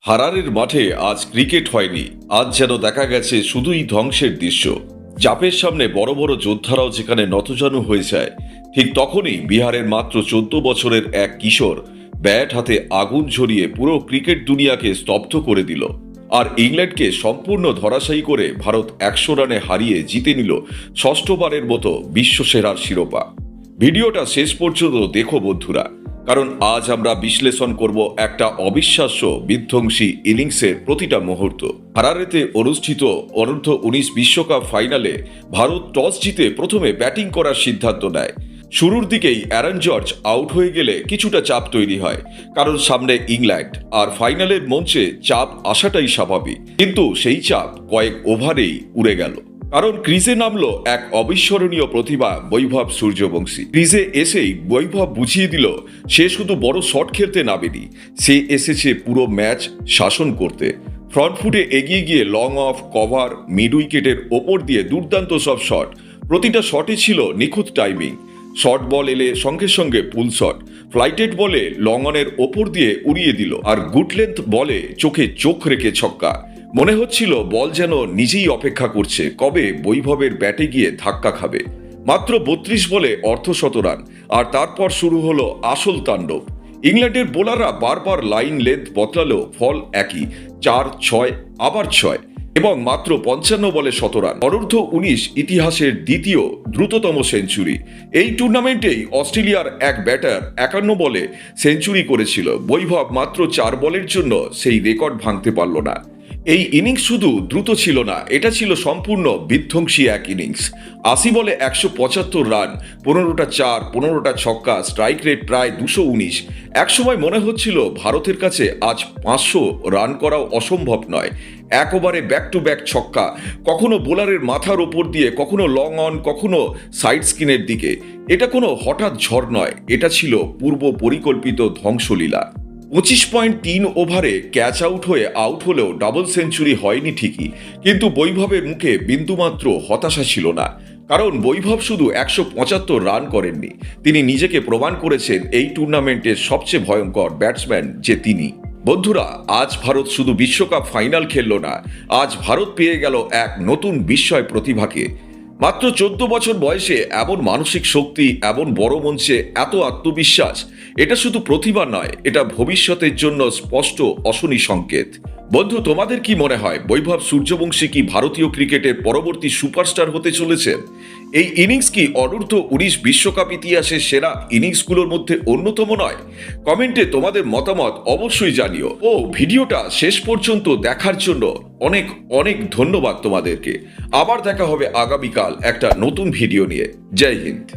হারারের মাঠে আজ ক্রিকেট হয়নি। আজ যেন দেখা গেছে শুধুই ধ্বংসের দৃশ্য। চাপের সামনে বড় বড় যোদ্ধারাও যেখানে নতজানু হয়ে যায়, ঠিক তখনই বিহারের মাত্র 14 বছরের এক কিশোর ব্যাট হাতে আগুন ঝরিয়ে পুরো ক্রিকেট দুনিয়াকে স্তব্ধ করে দিল। আর ইংল্যান্ডকে সম্পূর্ণ ধরাশায়ী করে ভারত 100 রানে হারিয়ে জিতে নিল ষষ্ঠবারের মতো বিশ্বসেরার শিরোপা। ভিডিওটা শেষ পর্যন্ত দেখো বন্ধুরা, কারণ আজ আমরা বিশ্লেষণ করব একটা অবিশ্বাস্য বিধ্বংসী ইনিংসের প্রতিটা মুহূর্ত। হারারেতে অনুষ্ঠিত অনূর্ধ্ব-19 বিশ্বকাপ ফাইনালে ভারত টস জিতে প্রথমে ব্যাটিং করার সিদ্ধান্ত নেয়। শুরুর দিকেই অ্যারন জর্জ আউট হয়ে গেলে কিছুটা চাপ তৈরি হয়, কারণ সামনে ইংল্যান্ড আর ফাইনালের মঞ্চে চাপ আসাটাই স্বাভাবিক। কিন্তু সেই চাপ কয়েক ওভারেই উড়ে গেল, কারণ ক্রিজে নামলো এক অবিস্মরণীয় প্রতিভা বৈভব সূর্যবংশী। ক্রিজে এসেই বৈভব বুঝিয়ে দিল সে শুধু বড় শট খেলতে নামেনি, সে এসেছে পুরো ম্যাচ শাসন করতে। ফ্রন্ট ফুটে এগিয়ে গিয়ে লং অফ, কভার, মিড উইকেটের ওপর দিয়ে দুর্দান্ত সব শট। প্রতিটা শটে ছিল নিখুঁত টাইমিং। শর্ট বল এলে সঙ্গে সঙ্গে পুল শট, ফ্লাইটেড বলে লং অনের ওপর দিয়ে উড়িয়ে দিল, আর গুড লেন্থ বলে চোখে চোখ রেখে ছক্কা। মনে হচ্ছিল বল যেন নিজেই অপেক্ষা করছে কবে বৈভবের ব্যাটে গিয়ে ধাক্কা খাবে। মাত্র 32 বলে অর্ধশত রান, আর তারপর শুরু হলো আসল তাণ্ডব। ইংল্যান্ডের বোলাররা বারবার লাইন লেন্থ বদলালেও ফল একই, 4, 6, আবার 6, এবং মাত্র 55 বলে 100 রান। অনূর্ধ্ব-19 ইতিহাসের দ্বিতীয় দ্রুততম সেঞ্চুরি। এই টুর্নামেন্টেই অস্ট্রেলিয়ার এক ব্যাটার 51 বলে সেঞ্চুরি করেছিল। বৈভব মাত্র 4 বলের জন্য সেই রেকর্ড ভাঙতে পারল না। এই ইনিংস শুধু দ্রুত ছিল না, এটা ছিল সম্পূর্ণ বিধ্বংসী এক ইনিংস। 80 বলে 175 রান, 15টা 4, 15টা ছক্কা, স্ট্রাইক রেট প্রায় 219। একসময় মনে হচ্ছিল ভারতের কাছে আজ 500 রান করাও অসম্ভব নয়। এক ওভারে ব্যাক টু ব্যাক ছক্কা, কখনো বোলারের মাথার ওপর দিয়ে, কখনো লং অন, কখনো সাইড স্কিনের দিকে। এটা কোনো হঠাৎ ঝড় নয়, এটা ছিল পূর্ব পরিকল্পিত ধ্বংসলীলা। 25.3 ওভারে ক্যাচ আউট হয়ে আউট হলেও ডাবল সেঞ্চুরি হয়নি ঠিকই, কিন্তু বৈভবের মুখে বিন্দুমাত্র হতাশা ছিল না। কারণ বৈভব শুধু 175 রান করেননি, তিনি নিজেকে প্রমাণ করেছেন এই টুর্নামেন্টের সবচেয়ে ভয়ঙ্কর ব্যাটসম্যান যে তিনি। বন্ধুরা, আজ ভারত শুধু বিশ্বকাপ ফাইনাল খেলল না, আজ ভারত পেয়ে গেল এক নতুন বিস্ময় প্রতিভাকে। মাত্র 14 বছর বয়সে এমন মানসিক শক্তি, এমন বড় মঞ্চে এত আত্মবিশ্বাস, এটা শুধু প্রতিভা নয়, এটা ভবিষ্যতের জন্য স্পষ্ট অশনি সংকেত। বন্ধু, তোমাদের কি মনে হয় বৈভব সূর্যবংশী কি ভারতীয় ক্রিকেটের পরবর্তী সুপারস্টার হতে চলেছেন? এই ইনিংস কি অনূর্ধ্ব-19 বিশ্বকাপ ইতিহাসের সেরা ইনিংসগুলোর মধ্যে অন্যতম নয়? কমেন্টে তোমাদের মতামত অবশ্যই জানিও। ও ভিডিওটা শেষ পর্যন্ত দেখার জন্য অনেক অনেক ধন্যবাদ তোমাদেরকে। আবার দেখা হবে আগামীকাল একটা নতুন ভিডিও নিয়ে। জয় হিন্দ।